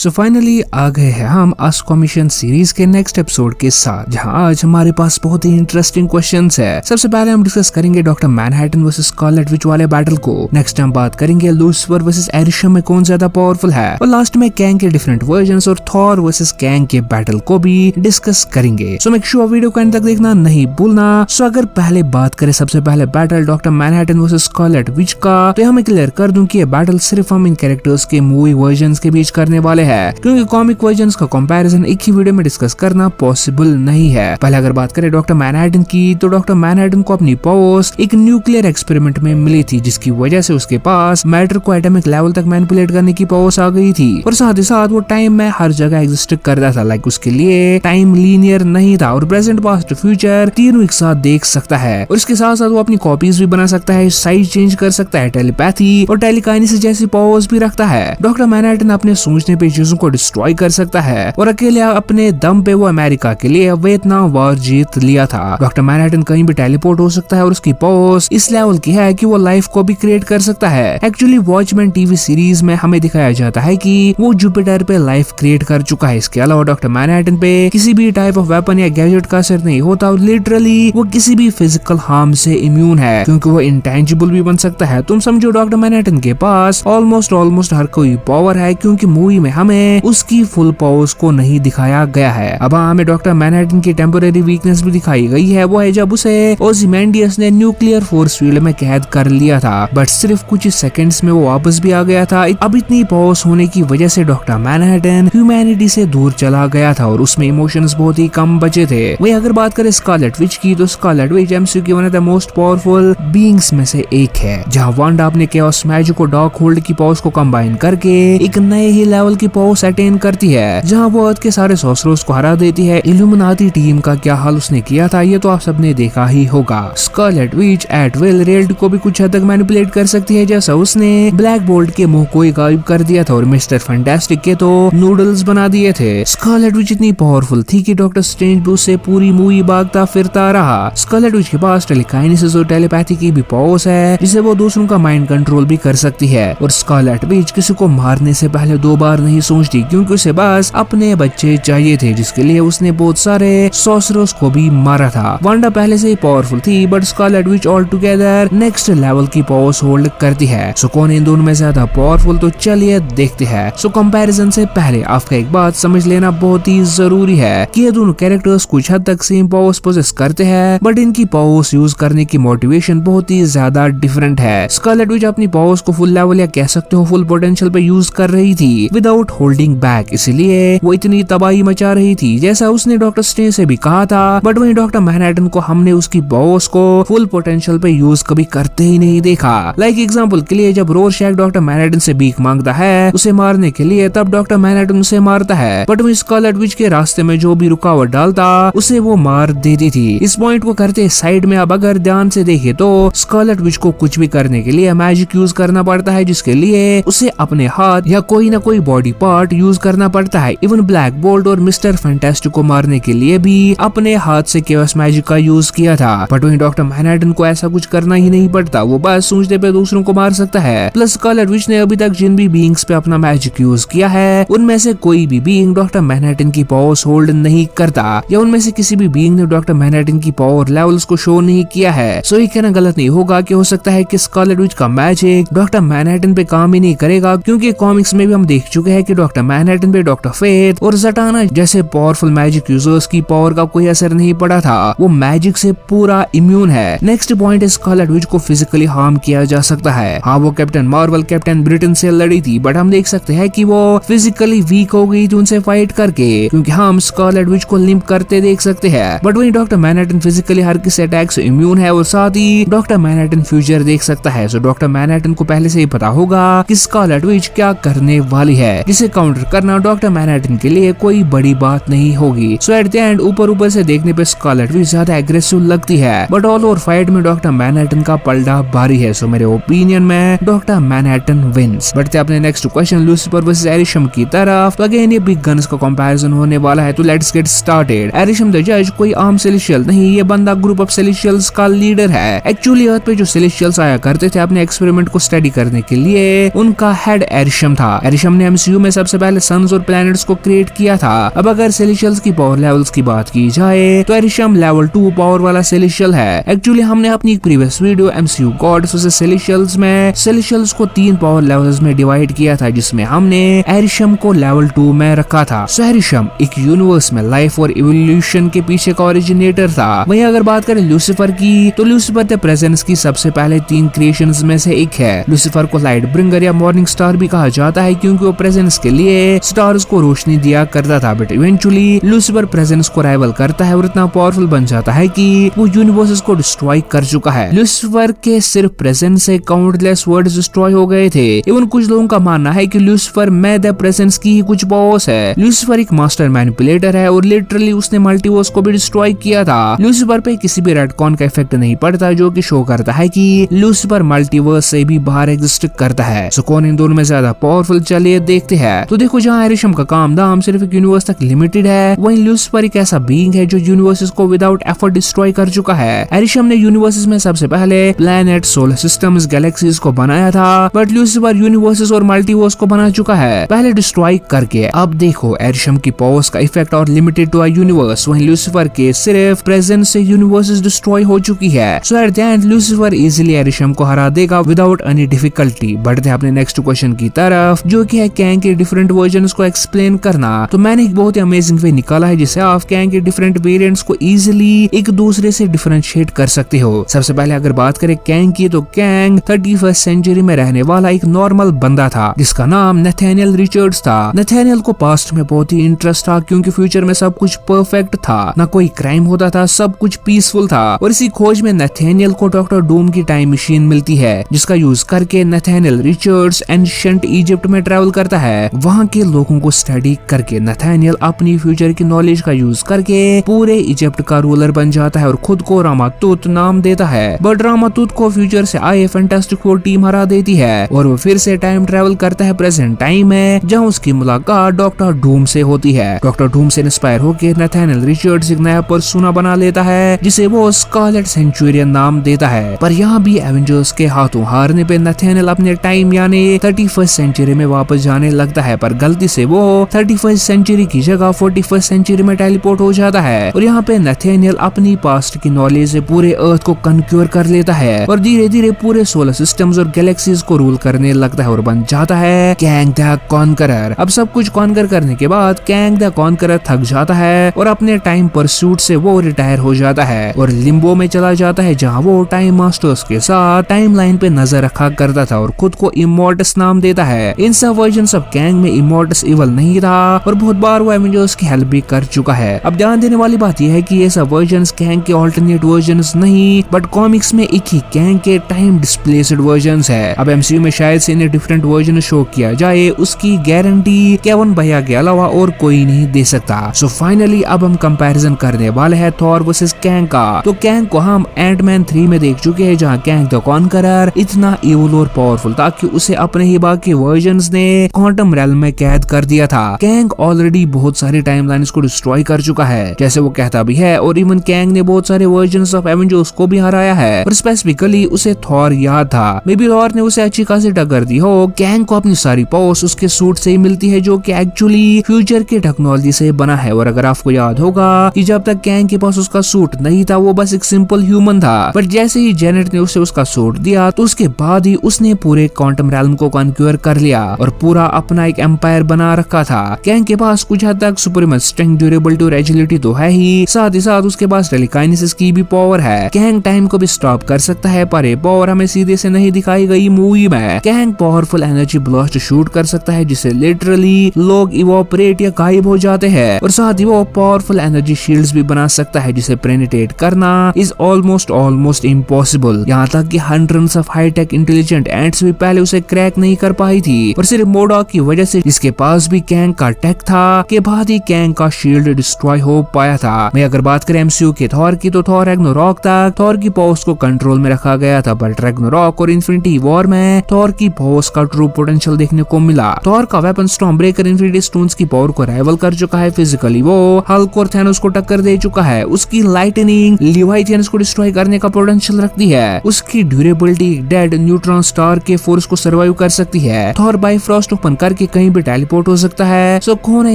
So finally आ गए हैं हम आस्क कमीशन सीरीज के नेक्स्ट एपिसोड के साथ, जहां आज हमारे पास बहुत ही इंटरेस्टिंग क्वेश्चंस है। सबसे पहले हम डिस्कस करेंगे doctor Manhattan versus Scarlet Witch वाले बैटल को। नेक्स्ट हम बात करेंगे लूसिफर वर्सेस एरिशम में कौन ज्यादा पावरफुल है, और लास्ट में कैंग के डिफरेंट वर्जन्स और थॉर वर्सेस कैंग के बैटल को भी डिस्कस करेंगे। सो मेक श्योर वीडियो को एंड तक देखना नहीं भूलना। सो अगर पहले बात करें सबसे पहले battle doctor Manhattan versus Scarlet Witch का, तो हमें क्लियर कर दूं कि ये बैटल सिर्फ हम इन कैरेक्टर्स के मूवी वर्जन्स के बीच करने वाले हैं, क्योंकि कॉमिक वर्जन्स का कंपैरिजन एक ही वीडियो में डिस्कस करना पॉसिबल नहीं है। पहले अगर बात करें डॉक्टर मैनहट्टन की, तो डॉक्टर मैनहट्टन को अपनी पावर्स एक न्यूक्लियर एक्सपेरिमेंट में मिली थी, जिसकी वजह से उसके पास मैटर को एटॉमिक लेवल तक मैनिपुलेट करने की पावर्स आ गई थी, और साथ ही साथ वो टाइम में हर जगह एग्जिस्ट करता था। लाइक उसके लिए टाइम लीनियर नहीं था और प्रेजेंट पास्ट फ्यूचर तीनों एक साथ देख सकता है, और इसके साथ साथ वो अपनी कॉपीज भी बना सकता है, साइज चेंज कर सकता है, टेलीपैथी और टेलीकाइनेसिस जैसी पावर्स भी रखता है। डॉक्टर मैनहट्टन अपने सोचने पे चीजों को डिस्ट्रॉय कर सकता है, और अकेले अपने दम पे वो अमेरिका के लिए वियतनाम वॉर जीत लिया था। डॉक्टर मैनहट्टन कहीं भी टेलीपोर्ट हो सकता है, और उसकी पावर्स इस लेवल की है कि वो लाइफ को भी क्रिएट कर सकता है। एक्चुअली वॉचमैन टीवी सीरीज में हमें दिखाया जाता है कि वो जुपिटर पे लाइफ क्रिएट कर चुका है। इसके अलावा डॉक्टर मैनहट्टन पे किसी भी टाइप ऑफ वेपन या गैजेट का असर नहीं होता, और लिटरली वो किसी भी फिजिकल हार्म से इम्यून है, क्योंकि वो इंटेंजिबल भी बन सकता है। तुम समझो डॉक्टर मैनहट्टन के पास ऑलमोस्ट हर कोई पावर है, क्योंकि मूवी में हमें उसकी फुल पावर्स को नहीं दिखाया गया है। अब हमें डॉक्टर मैनहट्टन की टेम्पररी वीकनेस भी दिखाई गई है, वो है जब उसे ओzymandias ने न्यूक्लियर फोर्स फील्ड में कैद कर लिया था, बट सिर्फ कुछ सेकंड्स में वो वापस भी आ गया था। अब इतनी पावर्स होने की वजह से डॉक्टर मैनहट्टन ह्यूमैनिटी से दूर चला गया था, और उसमें इमोशंस बहुत ही कम बचे थे। वही अगर बात करें स्कारलेट विच की, तो स्कारलेट विच एमसीयू की one of the most powerful beings में से एक है, जहां वांडा अपने केओस मैजिक और डार्क होल्ड की पावर्स को कंबाइन करके एक नए ही लेवल की पावर्स अटेन करती है, जहां वो अर्थ के सारे सॉर्सरर्स को हरा देती है। इल्यूमिनाटी टीम का क्या हाल उसने किया था, ये तो आप सबने देखा ही होगा। Scarlet Witch at will reality को भी कुछ हद तक मैनिपुलेट कर सकती है, जैसा उसने ब्लैक बोल्ट के मुंह को ही गायब कर दिया था, और मिस्टर फैंटास्टिक के तो नूडल्स बना दिए थे। स्कारलेट विच इतनी पावरफुल थी कि डॉक्टर स्ट्रेंज भी उससे पूरी मूवी भागता फिरता रहा। स्कारलेट विच के पास टेलीकाइनेसिस और टेलीपैथी की भी पावर्स है, जिससे वो दूसरों का माइंड कंट्रोल भी कर सकती है, और स्कारलेट विच किसी को मारने से पहले 2 बार नहीं सोचती, क्योंकि उसे बस अपने बच्चे चाहिए थे, जिसके लिए उसने बहुत सारे सॉर्सरर्स को भी मारा था। वांडा पहले से ही पावरफुल थी, but Scarlet which all together next level की पावर्स होल्ड करती है। सो कौन इन दोनों में ज्यादा पावरफुल, तो चलिए देखते हैं। सो कंपैरिजन से पहले आपका एक बात समझ लेना बहुत ही जरूरी है कि ये दोनों कैरेक्टर्स कुछ हद तक सेम पावर्स पोजेस करते हैं, बट इनकी पावर्स यूज करने की मोटिवेशन बहुत ही ज्यादा डिफरेंट है। स्कारलेट विच अपनी पावर्स को फुल लेवल या कह सकते हो फुल पोटेंशियल पे यूज कर रही थी विदाउट होल्डिंग बैक, इसलिए वो इतनी तबाही मचा रही थी, जैसा उसने डॉक्टर स्ट्रेंज से भी कहा था। बट वहीं डॉक्टर मैनहट्टन को हमने उसकी पावर्स को फुल पोटेंशियल पे यूज कभी करते ही नहीं देखा। लाइक एग्जांपल के लिए जब रोरशैक डॉक्टर मैनहट्टन से भीख मांगता है उसे मारने के लिए, तब डॉक्टर मैनहट्टन उसे मारता है, बट वहीं स्कारलेट विच के रास्ते में जो भी रुकावट डालता उसे वो मार देती थी। इस पॉइंट को करते साइड में अब अगर ध्यान से देखे तो स्कारलेट विच को कुछ भी करने के लिए मैजिक यूज करना पड़ता है, जिसके लिए उसे अपने हाथ या कोई ना कोई बॉडी पार्ट यूज करना पड़ता है। इवन ब्लैक बोल्ट और मिस्टर फैंटास्टिक को मारने के लिए भी अपने हाथ से केओस मैजिक का यूज किया था, बट वहीं डॉक्टर मैनहट्टन को ऐसा कुछ करना ही नहीं पड़ता, वो बस सोचने पे दूसरों को मार सकता है। प्लस स्कारलेट विच ने अभी तक जिन भी बीइंग्स पे अपना मैजिक यूज किया है, उनमें से कोई भी बीइंग डॉक्टर मैनहट्टन की पावर्स होल्ड नहीं करता, या उनमें से किसी भी बीइंग ने डॉक्टर मैनहट्टन की पावर लेवल्स को शो नहीं किया है। सो ये कहना गलत नहीं होगा कि हो सकता है कि स्कारलेट विच का मैजिक डॉक्टर मैनहट्टन पे काम ही नहीं करेगा, क्योंकि कॉमिक्स में भी हम देख चुके हैं कि डॉक्टर मैनहट्टन पे डॉक्टर फेथ और ज़टाना जैसे पावरफुल मैजिक यूजर्स की पावर का कोई असर नहीं पड़ा था, वो मैजिक से पूरा इम्यून है। Next point is Scarlet Witch को फिजिकली हार्म किया जा सकता है। हाँ, वो कैप्टन मार्वल कैप्टन ब्रिटेन से लड़ी थी, बट हम देख सकते हैं कि वो फिजिकली वीक हो गई थी उनसे फाइट करके, क्योंकि हम स्कारलेट विच को लिम्प करते देख सकते हैं। बट वहीं डॉक्टर मैनहट्टन फिजिकली हर किसी अटैक से इम्यून है, और साथ ही डॉक्टर मैनहट्टन फ्यूचर देख सकता है। सो डॉक्टर मैनहट्टन को पहले से ही पता होगा कि स्कारलेट विच क्या करने वाली है, जिसे काउंटर करना डॉक्टर मैनहट्टन के लिए कोई बड़ी बात नहीं होगी। सो एट द एंड ऊपर से देखने पे स्कारलेट विच ज्यादा एग्रेसिव लगती है, बट ऑल ओवर फाइट में डॉक्टर मैनहट्टन का पलड़ा भारी है। सो मेरे ओपिनियन में डॉक्टर मैनहट्टन विंस। बढ़ते अपने नेक्स्ट क्वेश्चन लूसिफर वर्सेस एरिशम की तरफ। तो अगेन ये बिग गन्स का कंपैरिजन होने वाला है, तो लेट्स गेट स्टार्टेड। एरिशम द जज कोई आम सेलेस्टियल नहीं, ये बंदा ग्रुप ऑफ सेलेस्टियल्स का लीडर है। एक्चुअली अर्थ पे जो सेलेस्टियल्स आया करते थे अपने एक्सपेरिमेंट को स्टडी करने के लिए, उनका हेड एरिशम था। एरिशम ने एमसीयू में में सबसे पहले सन्स और प्लैनेट्स को क्रिएट किया था। अब अगर सेलेशियल्स की पावर लेवल्स की बात की जाए तो एरिशम लेवल 2 पावर वाला सेलेशियल है। एक्चुअली हमने अपनी एक previous video MCU gods versus celestials में सेलेशियल्स को 3 पावर लेवल्स में डिवाइड किया था, जिसमें हमने एरिशम को लेवल 2 में रखा था। सो एरिशम एक यूनिवर्स में लाइफ और इवोल्यूशन के पीछे का ओरिजिनेटर था। वहीं अगर बात करें लूसीफर की तो लूसीफर द प्रेजेंस की सबसे पहले 3 क्रिएशंस में से एक है। लूसीफर को लाइट ब्रिंगर या मॉर्निंग स्टार भी कहा जाता है क्योंकि वो प्रेजेंस के लिए स्टार्स को रोशनी दिया करता था। बट इवेंचुअली लूसीफर प्रेजेंस को राइवल करता है और इतना पावरफुल बन जाता है कि वो यूनिवर्सेस को डिस्ट्रॉय कर चुका है। लूसीफर के सिर्फ प्रेजेंस से काउंटलेस वर्ल्ड्स डिस्ट्रॉय हो गए थे। इवन कुछ लोगों का मानना है कि लूसीफर में द प्रेजेंस की ही कुछ बॉस है। लूसीफर एक मास्टर मैनिपुलेटर है और लिटरली उसने मल्टीवर्स को भी डिस्ट्रॉय किया था। लूसीफर पे किसी भी रेडकॉन का इफेक्ट नहीं पड़ता, जो कि शो करता है कि लूसीफर मल्टीवर्स से भी बाहर एग्जिस्ट करता है। सो कौन इन दोनों में ज्यादा पावरफुल, चलिए देखते हैं। तो देखो, जहाँ एरिशम का काम धाम सिर्फ एक यूनिवर्स तक लिमिटेड है, वहीं लूसीफर एक ऐसा बीइंग है जो यूनिवर्सेस को विदाउट एफर्ट डिस्ट्रॉय कर चुका है। एरिशम ने यूनिवर्सेस में सबसे पहले प्लैनेट, सोलर सिस्टम्स, गैलेक्सीज को बनाया था, बट लूसीफर यूनिवर्सेस और मल्टीवर्स को बना चुका है पहले डिस्ट्रॉय करके। अब देखो, एरिशम की पावर्स का इफेक्ट और लिमिटेड टू अ यूनिवर्स, वहीं लूसीफर के सिर्फ प्रेजेंस से यूनिवर्सेस डिस्ट्रॉय हो चुकी है। So at the end Lucifer easily Arishem को हरा देगा विदाउट एनी डिफिकल्टी। बढ़ते हैं अपने नेक्स्ट क्वेश्चन की तरफ, जो कि है कैंग के डिफरेंट वर्जन्स को एक्सप्लेन करना। तो मैंने एक बहुत ही अमेजिंग वे निकाला है जिससे आप कैंग के डिफरेंट वेरिएंट्स को इजीली एक दूसरे से डिफरेंशिएट कर सकते हो। सबसे पहले अगर बात करें कैंग की, तो कैंग 31st सेंचुरी में रहने वाला एक नॉर्मल बंदा था जिसका नाम नथानियल रिचर्ड्स था। नथानियल को पास्ट में बहुत ही इंटरेस्ट था क्योंकि फ्यूचर में सब कुछ परफेक्ट था, ना कोई क्राइम होता था, सब कुछ पीसफुल था। और इसी खोज में नथानियल को डॉक्टर डूम की टाइम मशीन मिलती है जिसका यूज करके नथानियल रिचर्ड्स एंशिएंट इजिप्ट में ट्रैवल करता है। वहाँ के लोगों को स्टडी करके नथानियल अपनी फ्यूचर की नॉलेज का यूज करके पूरे इजिप्ट का रूलर बन जाता है और खुद को रामातुत नाम देता है। बट रामातुत को फ्यूचर से आए फैंटास्टिक फोर टीम हरा देती है और वो फिर से टाइम ट्रैवल करता है प्रेजेंट टाइम में, जहाँ उसकी मुलाकात डॉक्टर डूम से होती है। डॉक्टर डूम से इंस्पायर होकर नथानियल रिचर्ड्स एक नया पर्सोना बना लेता है जिसे वो स्कारलेट सेंचुरियन नाम देता है। पर यहाँ भी एवेंजर्स के हाथों हारने पे नथानियल अपने टाइम यानी 31st सेंचुरी में वापस जाने लगता है, पर गलती से वो 31st सेंचुरी की जगह 41st सेंचुरी में टेलीपोर्ट हो जाता है। और यहाँ पे नथानियल अपनी पास्ट की नॉलेज से पूरे अर्थ को कन्क्योर कर लेता है और धीरे धीरे पूरे सोलर सिस्टम्स और गैलेक्सीज को रूल करने लगता है और बन जाता है कैंग द कॉन्करर। अब सब कुछ कॉन्कर करने के बाद कैंग द कॉन्करर थक जाता है और अपने टाइम परसूट से वो रिटायर हो जाता है और लिम्बो में चला जाता है, जहाँ वो टाइम मास्टर्स के साथ टाइम लाइन पे नजर रखा करता था और खुद को इमोर्टस नाम देता है। इन सब वर्जन्स ऑफ कैंग में इमोर्टस इवल नहीं था और बहुत बार वो एवेंजर्स की हेल्प भी कर चुका है। अब ध्यान देने वाली बात यह है कि ये सब वर्जन्स कैंग के ऑल्टरनेट वर्जन्स नहीं, बट कॉमिक्स में एक ही कैंग के टाइम डिस्प्लेस्ड वर्जन्स है। अब एमसीयू में शायद से इन्हें डिफरेंट वर्जन शो किया जाए, उसकी गारंटी केविन भैया के अलावा और कोई नहीं दे सकता। सो फाइनली अब हम कंपैरिजन करने वाले हैं थॉर वर्सेस कैंग का। तो कैंग को हम एंटमैन 3 में देख चुके हैं, जहाँ कैंग द कॉन्करर इतना इवल और पावरफुल था कि उसे अपने ही बाकी वर्जन्स ने क्वांटम रेल्म में कैद कर दिया था। कैंग ऑलरेडी बहुत सारे टाइमलाइंस को डिस्ट्रॉय कर चुका है, जैसे वो कहता भी है, और इवन कैंग ने बहुत सारे वर्जन्स ऑफ एवेंजर्स को भी हराया है और स्पेसिफिकली उसे थॉर याद था। मे बी थॉर ने उसे अच्छी खासी टक्कर दी हो। कैंग को अपनी सारी पावर्स उसके सूट से ही मिलती है, जो कि एक्चुअली फ्यूचर के टेक्नोलॉजी से बना है। और अगर आपको याद होगा कि जब तक कैंग के पास उसका सूट नहीं था, वो बस एक सिंपल ह्यूमन था, बट जैसे ही जेनेट ने उसे उसका सूट दिया तो उसके बाद ही उसने पूरे क्वांटम रेल्म को कॉन्क्यूर कर लिया और पूरा अपना एक एम्पायर बना रखा था। कैंग के पास कुछ हद तक सुपरमैन स्ट्रेंथ, ड्यूरेबिलिटी और एजिलिटी तो है ही साथ उसके पास टेलीकाइनेसिस की भी पावर है। कैंग टाइम को भी स्टॉप कर सकता है, पर ये पावर हमें सीधे से नहीं दिखाई गई मूवी में। Kang powerful energy blast shoot कर सकता है जिससे लिटरली लोग इवोपरेट या गायब हो जाते हैं, और साथ ही वो पावरफुल एनर्जी शील्ड्स भी बना सकता है जिसे पेनिट्रेट करना इज ऑलमोस्ट इम्पॉसिबल। यहाँ तक कि hundreds of high tech intelligent ants भी पहले उसे क्रैक नहीं कर पाई थी, और सिर्फ मोडॉक की वजह से, जिसके पास भी कैंग का टेक था, के बाद ही कैंग का शील्ड डिस्ट्रॉय हो पाया था। मैं अगर बात करें एमसीयू के थॉर की, तो थॉर रैग्नारोक तक थॉर की पावर्स को कंट्रोल में रखा गया था, बट रैग्नारोक और इन्फिनिटी वॉर में थॉर की पावर्स का ट्रू पोटेंशियल देखने को मिला। थॉर का weapon storm breaker infinity stones की पावर को राइवल कर चुका है। फिजिकली वो हल्क और थैनोस को टक्कर दे चुका है। उसकी लाइटनिंग लिवाइथियंस को डिस्ट्रॉय करने का पोटेंशियल रखती है। उसकी ड्यूरेबिलिटी डेड न्यूट्रॉन स्टार के फोर्स को सर्वाइव कर सकती है। थॉर बाइफ्रॉस्ट ओपन करके के कहीं भी टेलीपोर्ट हो सकता है। सो कौन है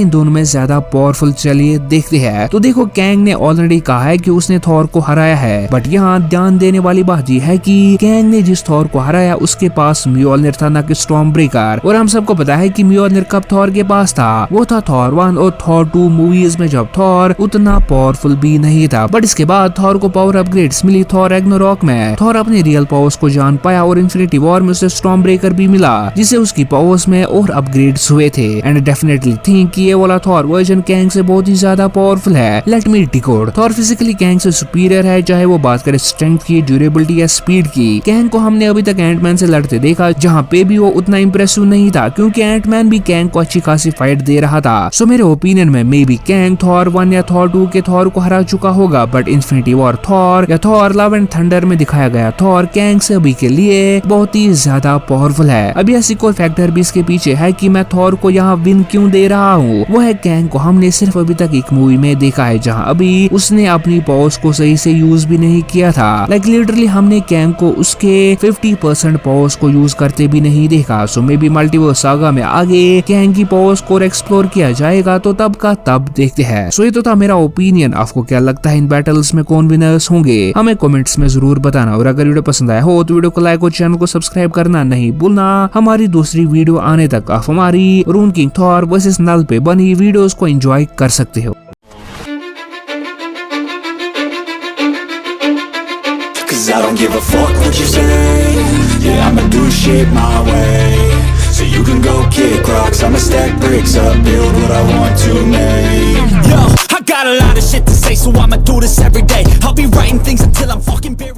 इन दोनों में ज्यादा पावरफुल, चलिए देखते हैं। तो देखो कैंग ने ऑलरेडी कहा है कि उसने थॉर को हराया है, बट यहाँ ध्यान देने वाली बात यह है कि कैंग ने जिस थॉर को हराया उसके पास म्योलनिर था, ना कि स्टॉर्म ब्रेकर। और हम सबको पता है कि म्योलनिर कब थॉर के पास था, वो था थॉर 1 और थॉर 2 मूवीज में, जब थॉर उतना पावरफुल भी नहीं था। बट इसके बाद थॉर को पावर अपग्रेड्स मिली थॉर रैग्नारोक में। थॉर अपने रियल पावर्स को जान पाया और इन्फिनिटी वॉर में उसे स्टॉर्म ब्रेकर भी मिला, जिससे उसकी पावर्स में और अपग्रेड्स हुए थे। एंड डेफिनेटली थिंक कि ये वाला थॉर वर्जन कैंग से बहुत ही ज्यादा पावरफुल है। Let me decode. Thor physically Kang से सुपीरियर है, चाहे वो बात करे स्ट्रेंथ की, ड्यूरेबिलिटी या स्पीड की। कैंग को हमने अभी तक एंटमैन से लड़ते देखा, जहाँ पे भी वो उतना इंप्रेसिव नहीं था, क्योंकि एंटमैन भी कैंग को अच्छी खासी फाइट दे रहा था। सो मेरे ओपिनियन में मे बी कैंग थॉर 1 या थॉर 2 के थॉर को हरा चुका होगा, बट इन्फिनिटी वॉर थॉर या थॉर लव एंड थंडर में दिखाया गया थॉर कैंग से अभी के लिए बहुत ही ज्यादा पावरफुल है। अभी ऐसी कोई फैक्टर भी इसके पीछे है कि मैं थॉर को यहाँ विन क्यों दे रहा हूँ, वो है कैंग को हमने सिर्फ अभी तक एक मूवी में देखा है, जहाँ अभी उसने अपनी पावर्स को सही से यूज भी नहीं किया था। लाइक लिटरली हमने कैंग को उसके 50% पावर्स को यूज करते भी नहीं देखा। सो मे बी मल्टीवर्स सागा में आगे कैंग की पावर्स को एक्सप्लोर किया जाएगा, तो तब का तब देखते हैं। सो ये तो था मेरा ओपिनियन। आपको क्या लगता है इन बैटल्स में कौन विनर्स होंगे, हमें कमेंट्स में जरूर बताना। और अगर वीडियो पसंद आया हो तो वीडियो को लाइक और चैनल को सब्सक्राइब करना नहीं भूलना। हमारी दूसरी वीडियो आने तक आप हमारी रून किंग थॉर वर्सेस नल पे बनी वीडियोस को एंजॉय कर सकते हो। Cause I don't give a fuck what you say. Yeah, I'ma do shit my way. So you can go kick rocks, I'ma stack bricks up, build what I want to make. Yo, I got a lot of shit to say, so I'ma do this every day. I'll be writing things until I'm fucking buried.